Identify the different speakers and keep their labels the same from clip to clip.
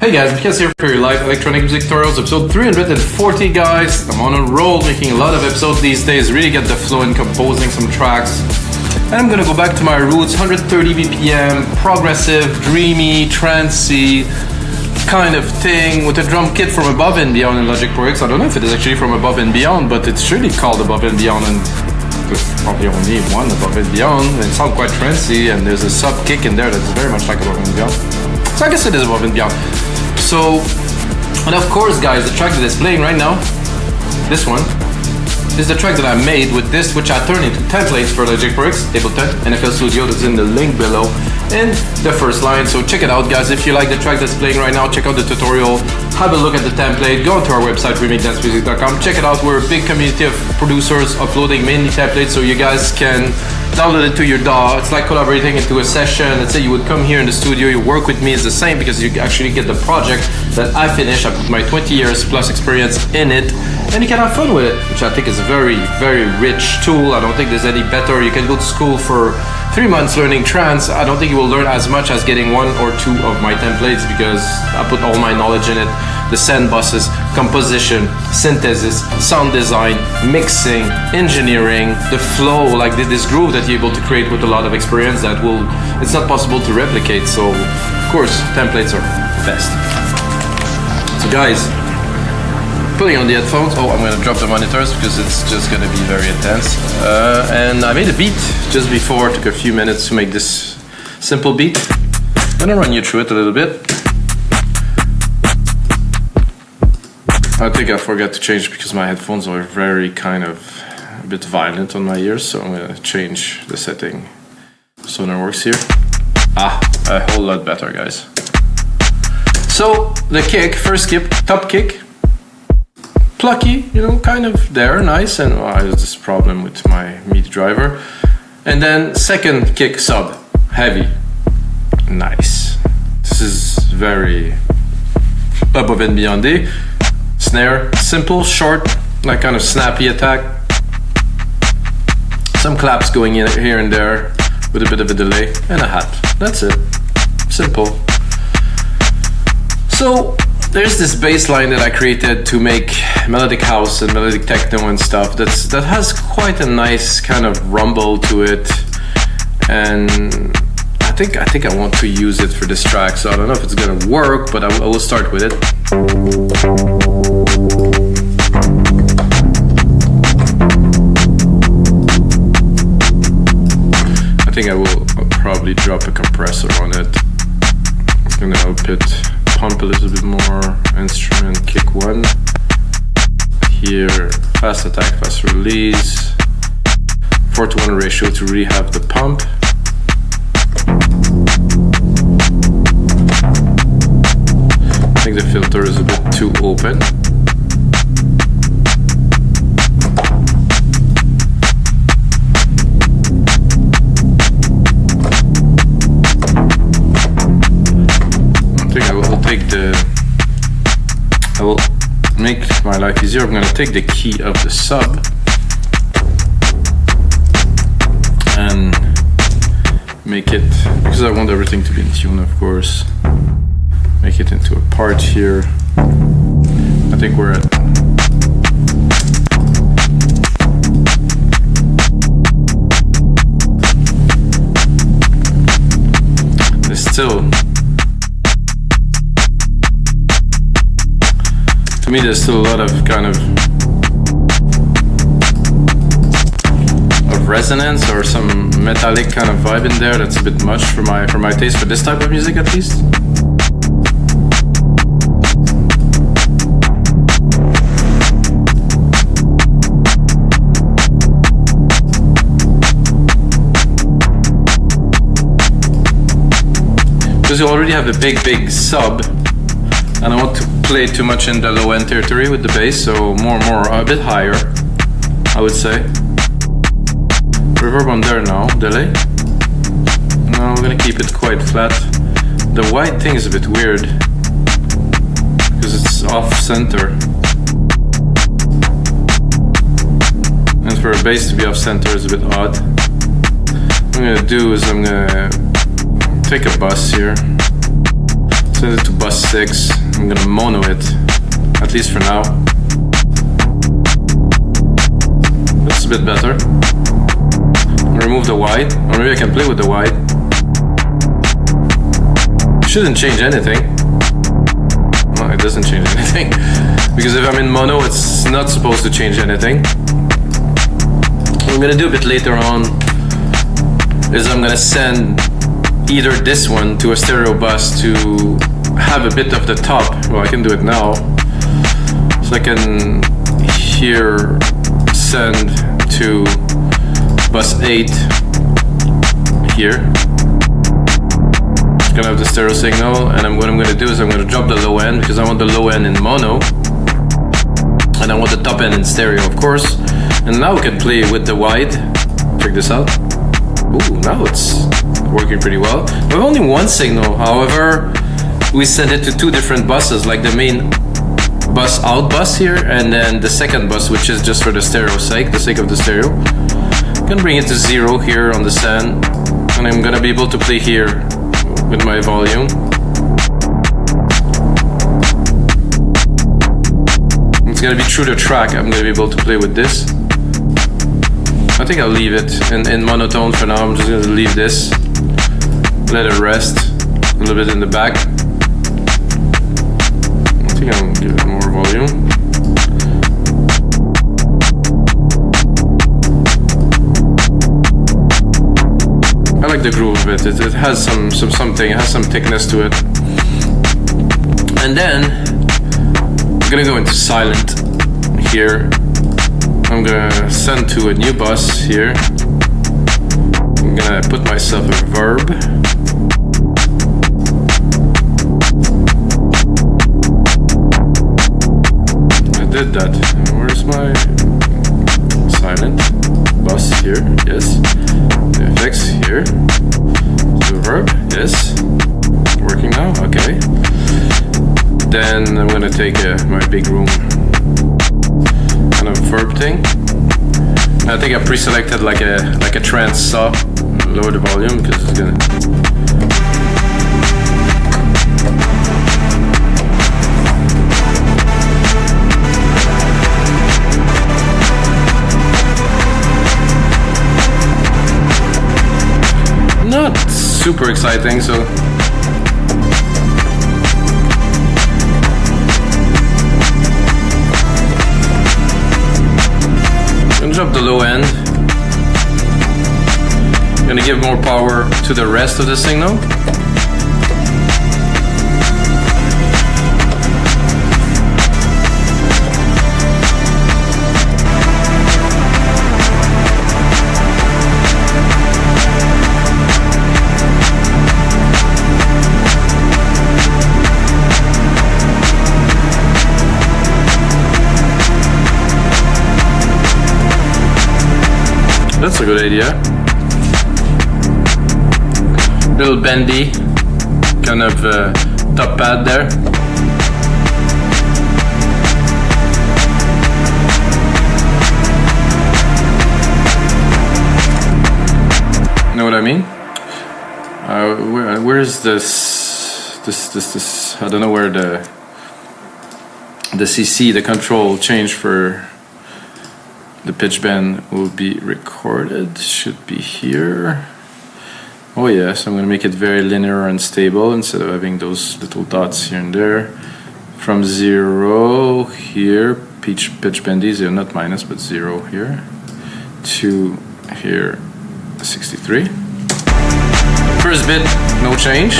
Speaker 1: Hey guys, Markus here for your live electronic music tutorials, episode 340 guys. I'm on a roll, making a lot of episodes these days, really get the flow in composing some tracks. And I'm gonna go back to my roots, 130 BPM, progressive, dreamy, trancey kind of thing with a drum kit from Above and Beyond in LogicProX. I don't know if it is actually from Above and Beyond, but it's really called Above and Beyond, and there's probably only one Above and Beyond. And it sounds quite trancey, and there's a sub kick in there that's very much like Above and Beyond. So I guess it is Above and Beyond. So, and of course guys, the track that is playing right now, this one, is the track that I made with this, which I turned into templates for LogicProX, Ableton, and FLStudio. That's in the link below in the first line. So check it out guys. If you like the track that's playing right now, check out the tutorial, have a look at the template, go onto our website, remakdancemusic.com, check it out. We're a big community of producers uploading mainly templates, so you guys can download it to your DAW. It's like collaborating into a session. Let's say you would come here in the studio, you work with me, it's the same because you actually get the project that I finish. I put my 20 years plus experience in it, and you can have fun with it, which I think is a very, very rich tool. I don't think there's any better. You can go to school for 3 months learning trance. I don't think you will learn as much as getting 1 or 2 of my templates, because I put all my knowledge in it. The send buses, composition, synthesis, sound design, mixing, engineering, the flow, like this groove that you're able to create with a lot of experience that it's not possible to replicate. So of course, templates are best. So guys, putting on the headphones. Oh, I'm gonna drop the monitors because it's just gonna be very intense. And I made a beat just before, took a few minutes to make this simple beat. I'm gonna run you through it a little bit. I think I forgot to change because my headphones are very kind of a bit violent on my ears, so I'm gonna change the setting so it works here. A whole lot better guys. So the kick, first skip, top kick, plucky, you know, kind of there, nice, and I have this problem with my MIDI driver. And then second kick sub, heavy, nice. This is very Above and Beyond. Snare, simple, short, like kind of snappy attack. Some claps going in here and there with a bit of a delay, and a hat. That's it. Simple. So there's this bass line that I created to make melodic house and melodic techno and stuff that has quite a nice kind of rumble to it, and I think I want to use it for this track. So I don't know if it's gonna work, but I will start with it. I think I will probably drop a compressor on it. I'm gonna help it pump a little bit more. Instrument, kick 1. Here, fast attack, fast release. 4:1 ratio to really have the pump. I think the filter is a bit too open. I will make my life easier. I'm going to take the key of the sub and make it, because I want everything to be in tune, of course, make it into a part here. I think we're at there's still, to me there's still a lot of kind of resonance or some metallic kind of vibe in there that's a bit much for my taste, for this type of music at least. Because you already have a big sub, and I want to play too much in the low end territory with the bass, so more, a bit higher, I would say. Reverb on there now, delay. No, we're gonna keep it quite flat. The white thing is a bit weird, because it's off center. And for a bass to be off center is a bit odd. What I'm gonna do is I'm gonna take a bus here, Set it to bus 6. I'm gonna mono it, at least for now. That's a bit better. Remove the wide, or maybe I can play with the wide. Shouldn't change anything. No, it doesn't change anything. Because if I'm in mono, it's not supposed to change anything. What I'm gonna do a bit later on is I'm gonna send either this one to a stereo bus to have a bit of the top. Well, I can do it now. So I can here send to bus 8 here. It's gonna have the stereo signal, and what I'm gonna do is I'm gonna drop the low end because I want the low end in mono, and I want the top end in stereo, of course. And now we can play with the wide. Check this out. Ooh, now it's working pretty well. We have only one signal, however, we send it to two different buses, like the main bus out bus here, and then the second bus, which is just for the stereo sake, the sake of the stereo. I'm gonna bring it to 0 here on the send, and I'm gonna be able to play here with my volume. It's gonna be through the track. I'm gonna be able to play with this. I think I'll leave it in monotone for now. I'm just gonna leave this, let it rest a little bit in the back. I think I'll give it more volume. I like the groove of it. It has something. It has some thickness to it. And then I'm gonna go into silent here. I'm gonna send to a new bus here. I'm gonna put myself a verb. I did that. Where's my silent bus here? Yes. The effects here. The verb. Yes. Working now. Okay. Then I'm gonna take my big room kind of verb thing. I think I pre-selected like a trance saw. Lower the volume because it's gonna. Not super exciting, so. Drop the low end. Gonna give more power to the rest of the signal. That's a good idea. Little bendy, kind of top pad there. Know what I mean? Where's this? I don't know where the CC, the control change for the pitch bend will be recorded. Should be here. Oh yes, I'm going to make it very linear and stable instead of having those little dots here and there. From 0 here, pitch bendy, 0, not minus, but 0 here, to here, 63. First bit, no change.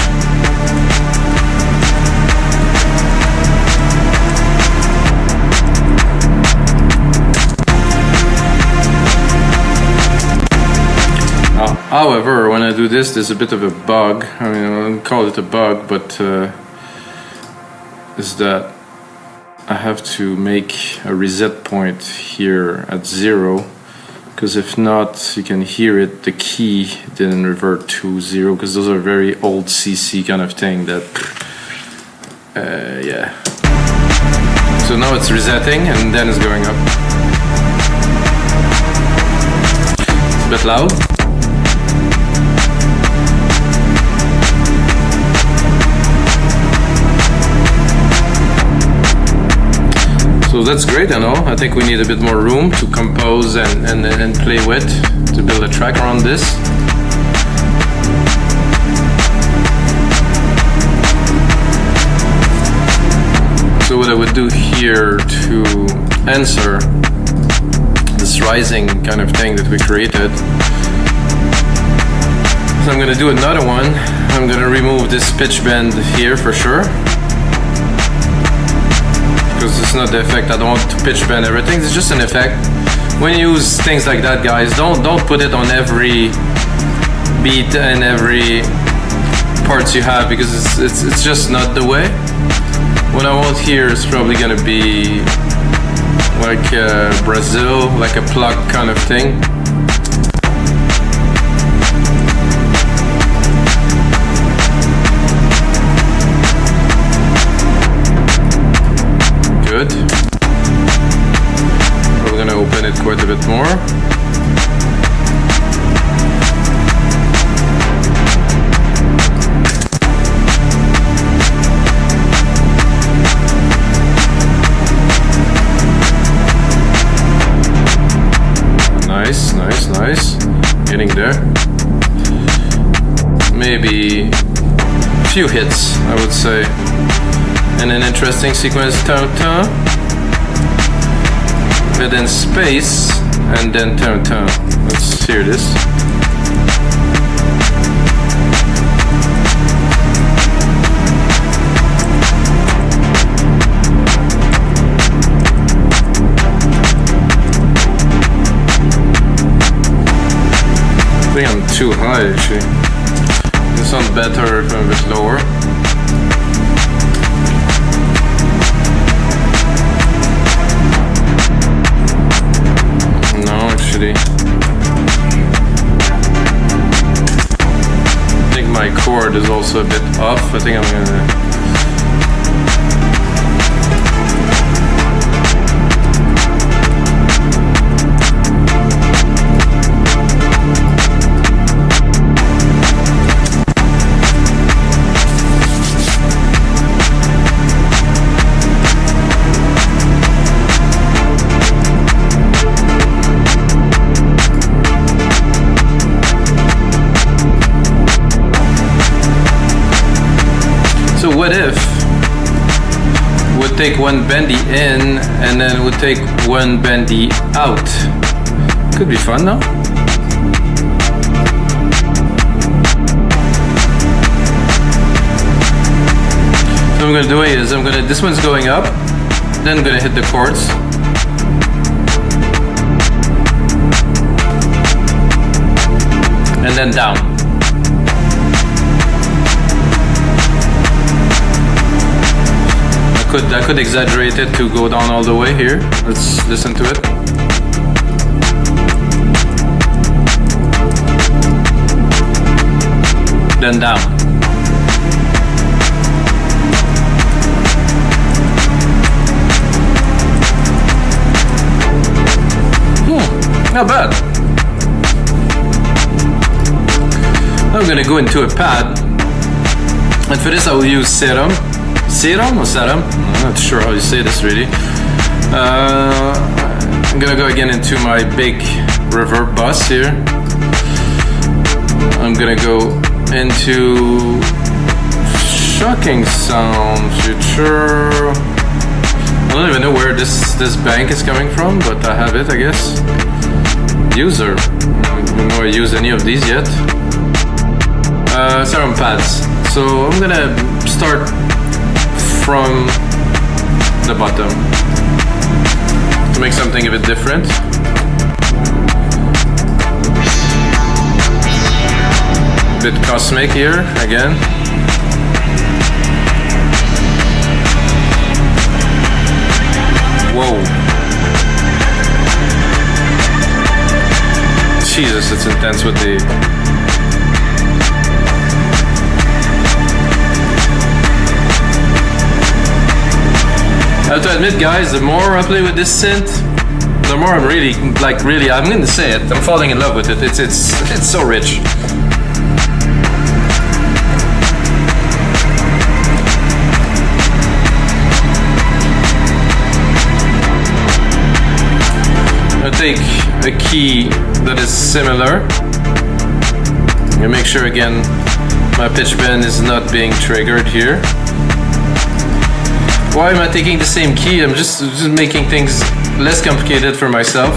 Speaker 1: However, when I do this, there's a bit of a bug. I mean, I don't call it a bug, but is that I have to make a reset point here at 0, because if not, you can hear it, the key didn't revert to 0, because those are very old CC kind of thing that, yeah. So now it's resetting, and then it's going up. It's a bit loud. So that's great, I know. I think we need a bit more room to compose and play with, to build a track around this. So what I would do here to answer this rising kind of thing that we created, so I'm gonna do another one. I'm gonna remove this pitch bend here for sure, because it's not the effect. I don't want to pitch bend everything. It's just an effect. When you use things like that, guys, don't put it on every beat and every parts you have, because it's just not the way. What I want here is probably gonna be like Brazil, like a pluck kind of thing. Good. We're gonna open it quite a bit more. Nice. Getting there. Maybe a few hits, I would say. And an interesting sequence, ta-ta. And then space, and then ta-ta. Let's hear this. I think I'm too high actually. It sounds better if I'm a bit lower. No, actually. I think my chord is also a bit off. I think I'm gonna... What if would take one bendy in and then would take one bendy out? Could be fun, no? So what I'm gonna do is this one's going up, then I'm gonna hit the chords. And then down. I could exaggerate it to go down all the way here. Let's listen to it. Then down. Not bad. I'm gonna go into a pad, and for this I will use Serum. Serum or Serum? I'm not sure how you say this really. I'm gonna go again into my big reverb bus here. I'm gonna go into shocking sound future. I don't even know where this bank is coming from, but I have it, I guess. User. I don't know I use any of these yet. Serum pads. So I'm gonna start from the bottom to make something a bit different. A bit cosmic here again. Whoa. Jesus, it's intense with the... I have to admit, guys, the more I play with this synth, the more I'm really, I'm gonna say it, I'm falling in love with it. It's so rich. a key that is similar. And make sure again my pitch bend is not being triggered here. Why am I taking the same key? I'm just making things less complicated for myself.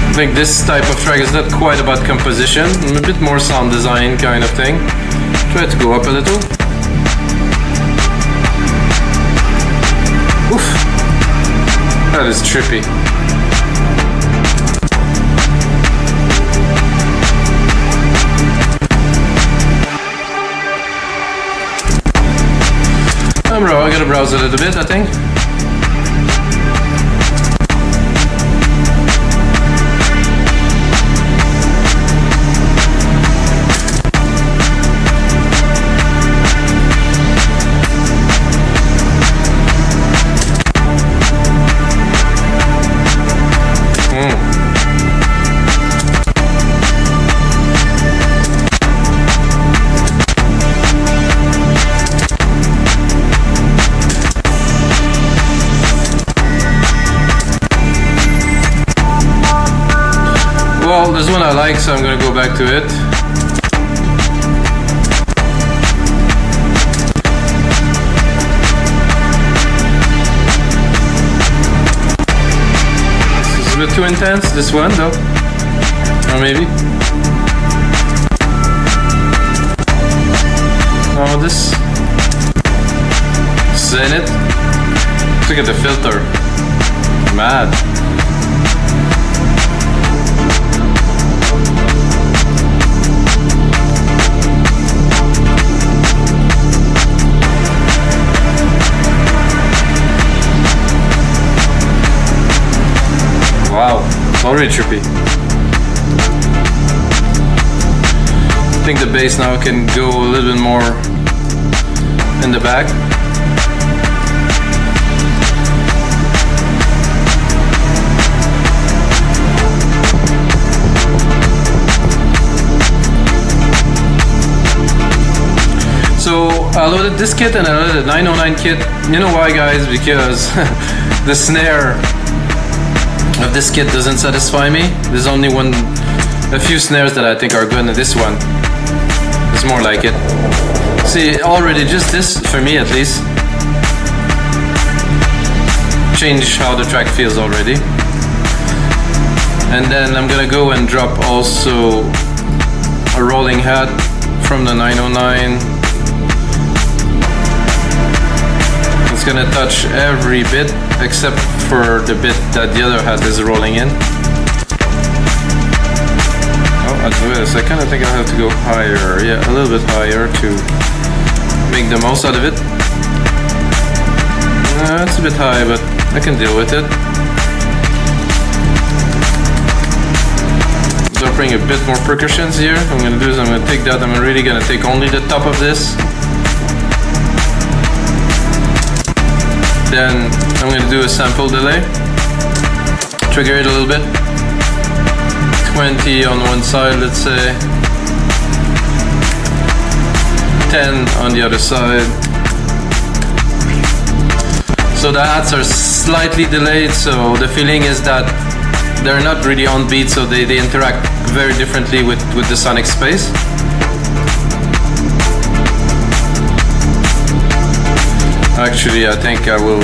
Speaker 1: I think this type of track is not quite about composition, a bit more sound design kind of thing. Try to go up a little. Oof, that is trippy. I gotta browse a little bit, I think. Well, there's one I like, so I'm gonna go back to it. This is a bit too intense, this one though. Or maybe. Oh, this is in it. Look at the filter. Mad. Wow, it's already trippy. I think the bass now can go a little bit more in the back. So I loaded this kit and I loaded the 909 kit. You know why, guys? Because the snare of this kit doesn't satisfy me. There's only a few snares that I think are good, and this one is more like it. See, already just this, for me at least, change how the track feels already. And then I'm gonna go and drop also a rolling hat from the 909. It's gonna touch every bit except for the bit that the other hat is rolling in. Oh, wait a second, I think I'll have to go higher. Yeah, a little bit higher to make the most out of it. It's a bit high, but I can deal with it. So bring a bit more percussions here. What I'm gonna do is I'm gonna take that, I'm really gonna take only the top of this. Then I'm going to do a sample delay, trigger it a little bit, 20 on one side, let's say, 10 on the other side. So the hats are slightly delayed, so the feeling is that they're not really on beat, so they interact very differently with the sonic space. Actually, I think I will.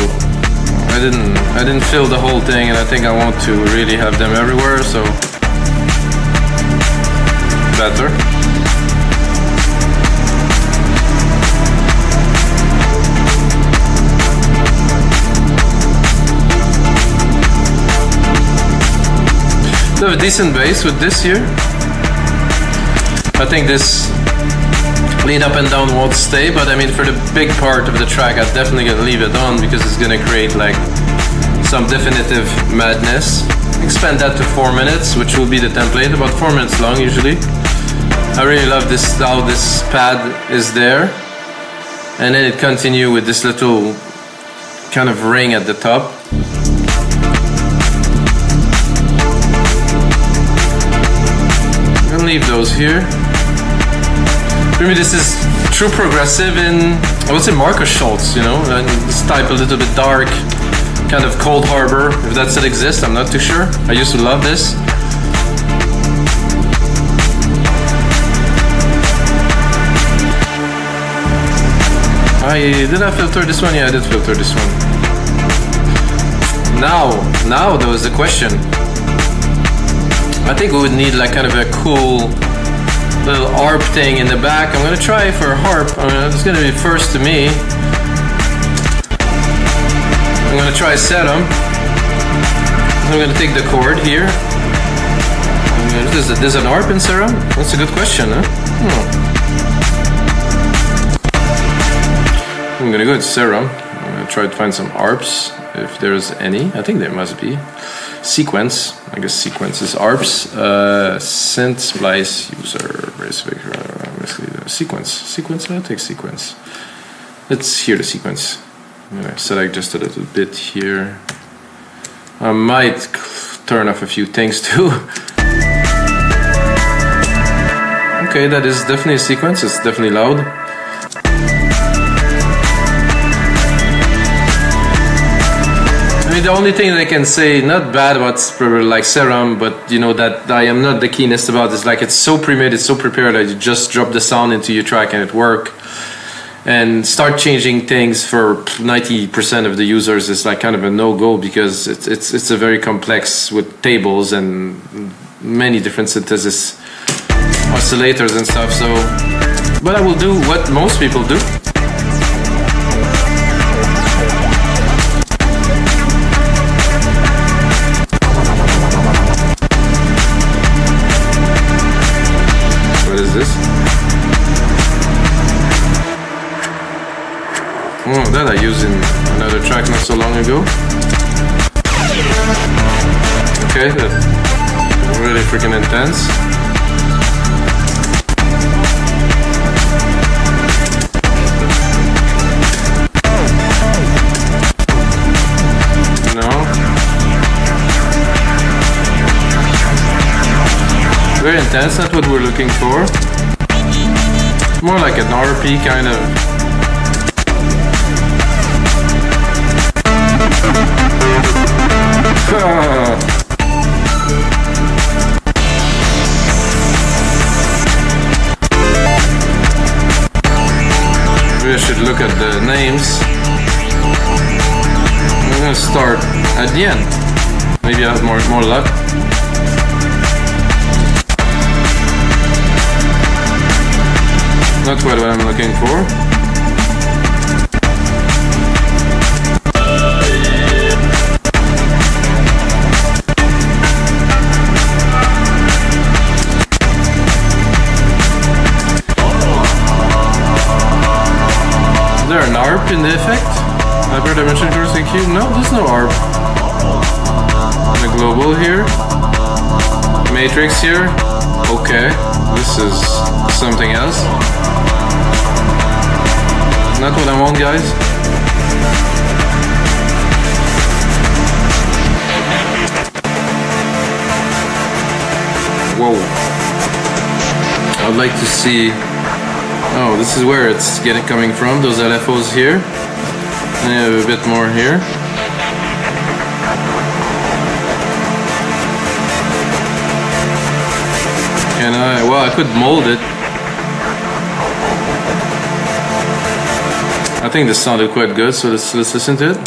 Speaker 1: I didn't fill the whole thing, and I think I want to really have them everywhere. So better. So a decent bass with this here. I think this lead up and down won't stay, but I mean for the big part of the track I'm definitely gonna leave it on because it's gonna create like some definitive madness. Expand that to 4 minutes, which will be the template, about 4 minutes long usually. I really love this, how this pad is there, and then it continue with this little kind of ring at the top. I'm gonna leave those here. For me, this is true progressive in, I would say, Markus Schulz, you know, this type a little bit dark, kind of Cold Harbor, if that still exists, I'm not too sure. I used to love this. Did I filter this one? Yeah, I did filter this one. Now there was a question. I think we would need like kind of a cool little harp thing in the back. I'm gonna try for a harp. It's gonna be first to me. I'm gonna try Serum. I'm gonna take the chord here. There's an harp in Serum? That's a good question, huh? I'm gonna go to Serum. I'm gonna try to find some ARPs, if there's any. I think there must be. Sequence. I guess sequence is ARPs. Synth splice user. Sequence. Sequence. I'll take sequence. Let's hear the sequence. I'm gonna select just a little bit here. I might turn off a few things too. Okay, that is definitely a sequence. It's definitely loud. The only thing that I can say, not bad about like Serum, but you know that I am not the keenest about is like it's so pre-made, it's so prepared that you just drop the sound into your track and it work. And start changing things for 90% of the users is like kind of a no-go because it's a very complex with tables and many different synthesis oscillators and stuff. So, but I will do what most people do. Oh, that I used in another track not so long ago. Okay, that's really freaking intense. No. Very intense, not what we're looking for. More like an RP kind of. Maybe I should look at the names. I'm gonna start at the end. Maybe I have more luck. Not quite what I'm looking for. Is there an ARP in the effect? Hyperdimension crossing cube? No, there's no ARP. And a global here. Matrix here. Okay, this is something else. Not what I want, guys. Whoa. I'd like to see. Oh, this is where it's coming from, those LFOs here. And I have a bit more here. And well, I could mold it. I think this sounded quite good, so let's listen to it.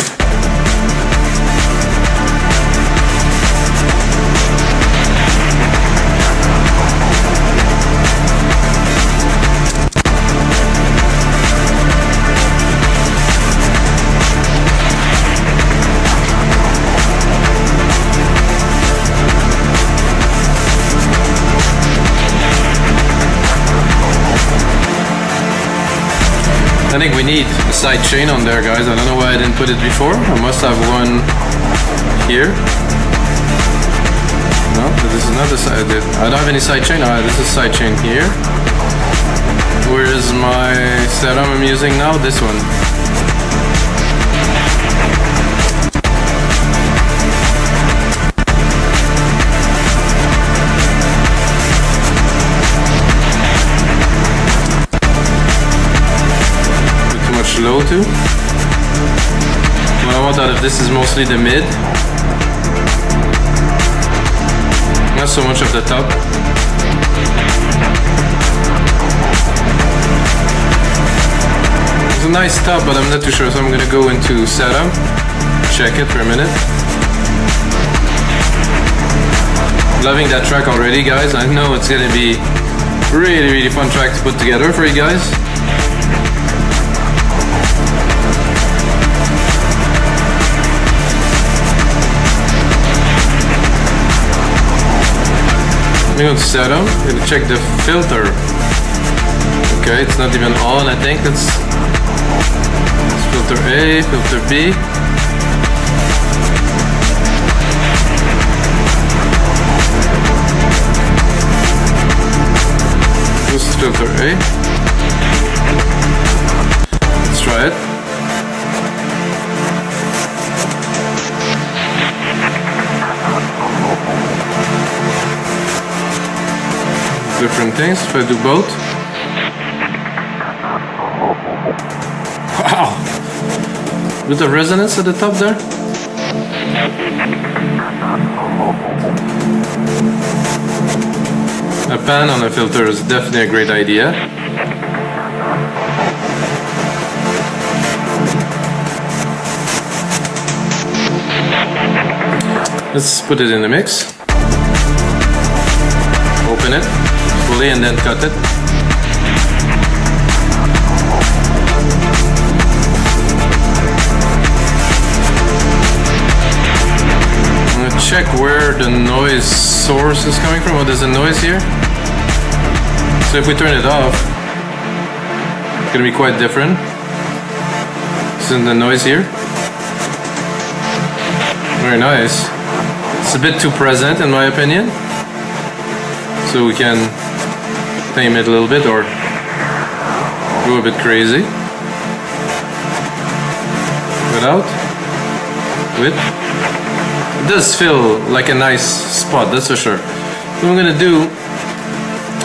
Speaker 1: I think we need a side chain on there, guys. I don't know why I didn't put it before. I must have one here. No, this is not the side. I don't have any side chain. Alright, this is side chain here. Where is my setup I'm using now? This one. low too. What I want out of this is mostly the mid. Not so much of the top. It's a nice top, but I'm not too sure, so I'm gonna go into Serum. Check it for a minute. Loving that track already, guys. I know it's gonna be really fun track to put together for you guys. I'm going to Serum, I'm going to check the filter. Okay, it's not even on, I think. It's filter A, filter B. This is filter A. Let's try it. Different things if I do both. Wow! With the resonance at the top there. A pan on a filter is definitely a great idea. Let's put it in the mix. Open it fully and then cut it. I'm gonna check where the noise source is coming from. What is the noise here? So if we turn it off, it's gonna be quite different. Isn't the noise here? Very nice. It's a bit too present in my opinion. So we can tame it a little bit or go a bit crazy. Without. With. It does feel like a nice spot, that's for sure. What I'm gonna do,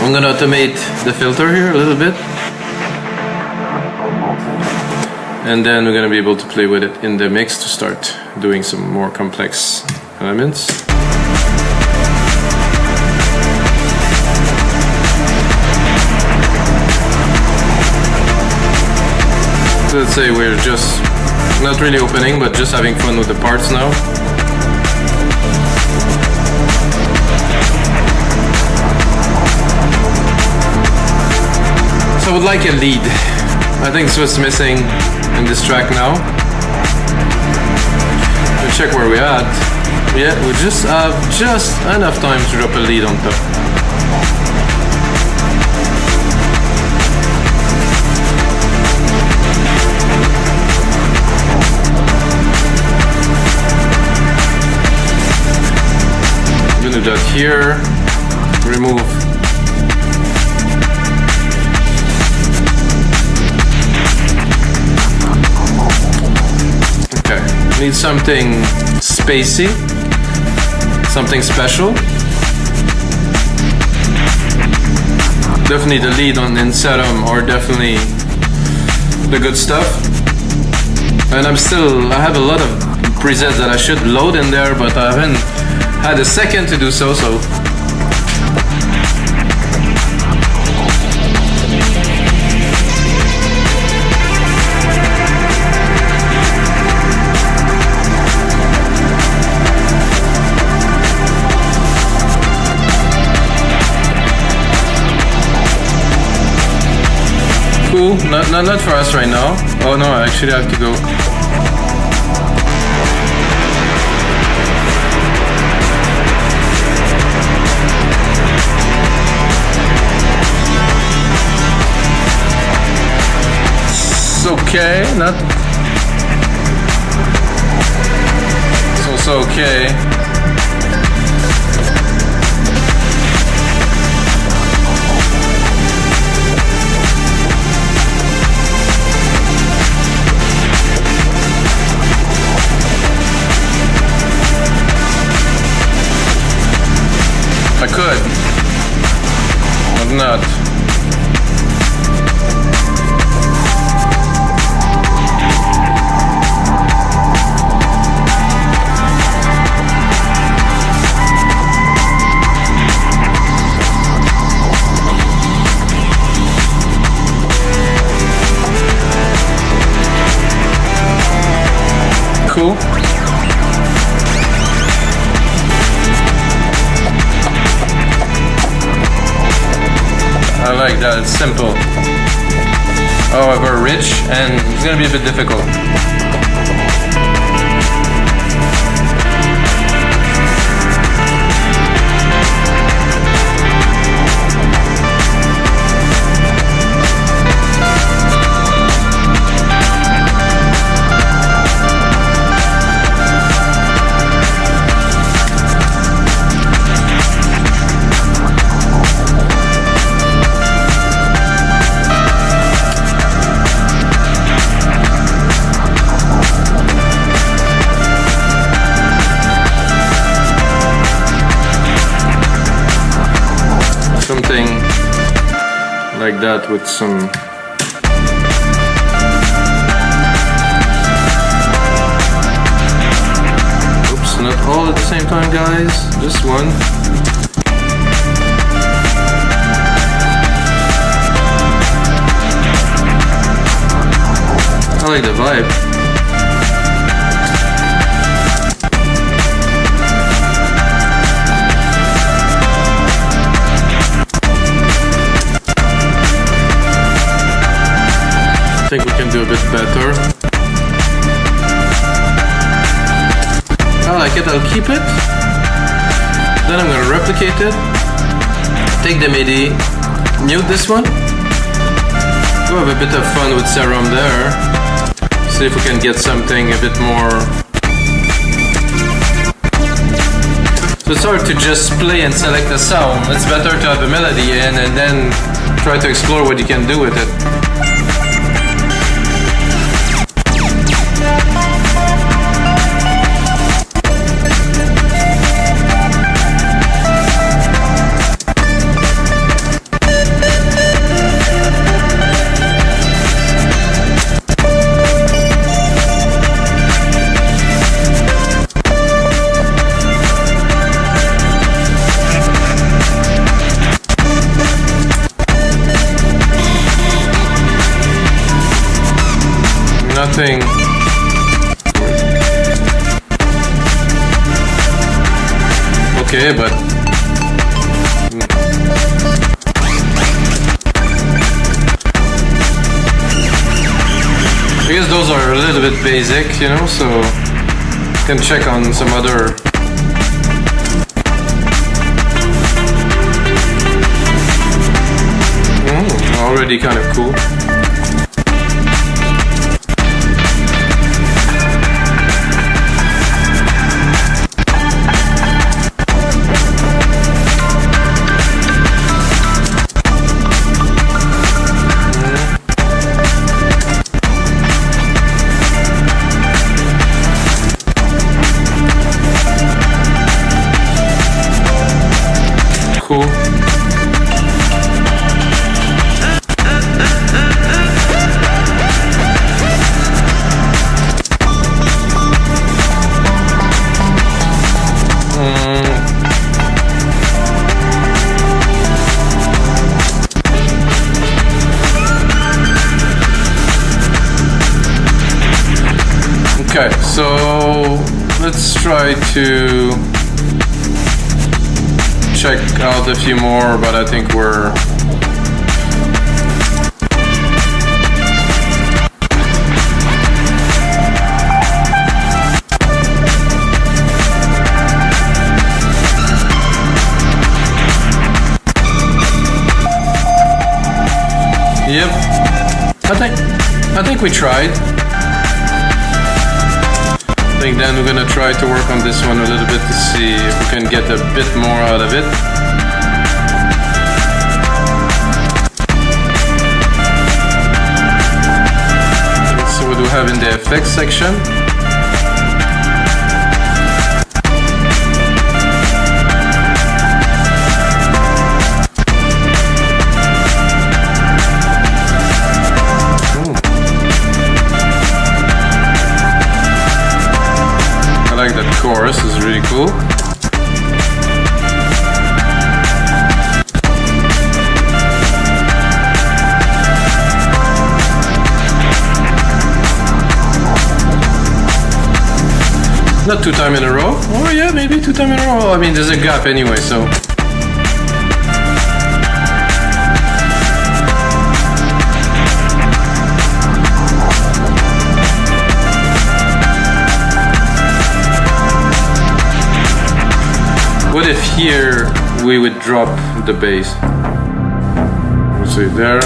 Speaker 1: I'm gonna automate the filter here a little bit. And then we're gonna be able to play with it in the mix to start doing some more complex elements. So let's say we're just not really opening, but just having fun with the parts now. So I would like a lead. I think it's what's missing in this track now. We'll check where we're at. Yeah, we just have just enough time to drop a lead on top. I'm gonna do that here. Remove. Need something spacey, something special. Definitely the lead on in Serum are definitely the good stuff. And I have a lot of presets that I should load in there, but I haven't had a second to do so. Cool, not for us right now. Oh no, I actually have to go. It's okay, not. It's also okay. I could, but not. I like that, it's simple. However rich, and it's gonna be a bit difficult. Something like that with some oops, not all at the same time, guys, just one. I like the vibe. I think we can do a bit better. I like it, I'll keep it. Then I'm gonna replicate it. Take the MIDI, mute this one. Go have a bit of fun with Serum there. See if we can get something a bit more. So it's hard to just play and select a sound. It's better to have a melody in and then try to explore what you can do with it. Nothing. Okay, but I guess those are a little bit basic, you know, so you can check on some other. Already kind of cool. Cool. Okay, so let's try to check out a few more, but I think we're yep. I think we tried. I think then we're gonna try to work on this one a little bit to see if we can get a bit more out of it. Let's see what we have in the effects section. I like that chorus, is really cool. Not 2 times in a row. Oh yeah, maybe 2 times in a row. I mean, there's a gap anyway, so. here we would drop the bass. Let's see there.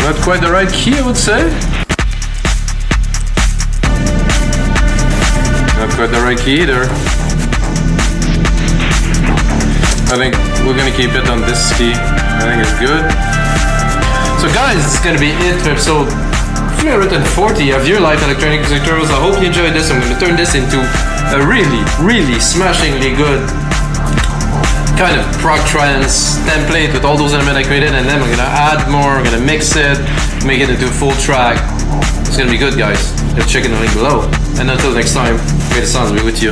Speaker 1: Not quite the right key, I would say. Not quite the right key either. I think we're gonna keep it on this key. I think it's good. So guys, it's gonna be it for episode 340 of your live electronic music tutorials. I hope you enjoyed this. I'm gonna turn this into a really smashingly good kind of prog trance template with all those elements I created, and then we're gonna add more, we're gonna mix it, make it into a full track. It's gonna be good, guys. Just check in the link below. And until next time, may the sounds be with you.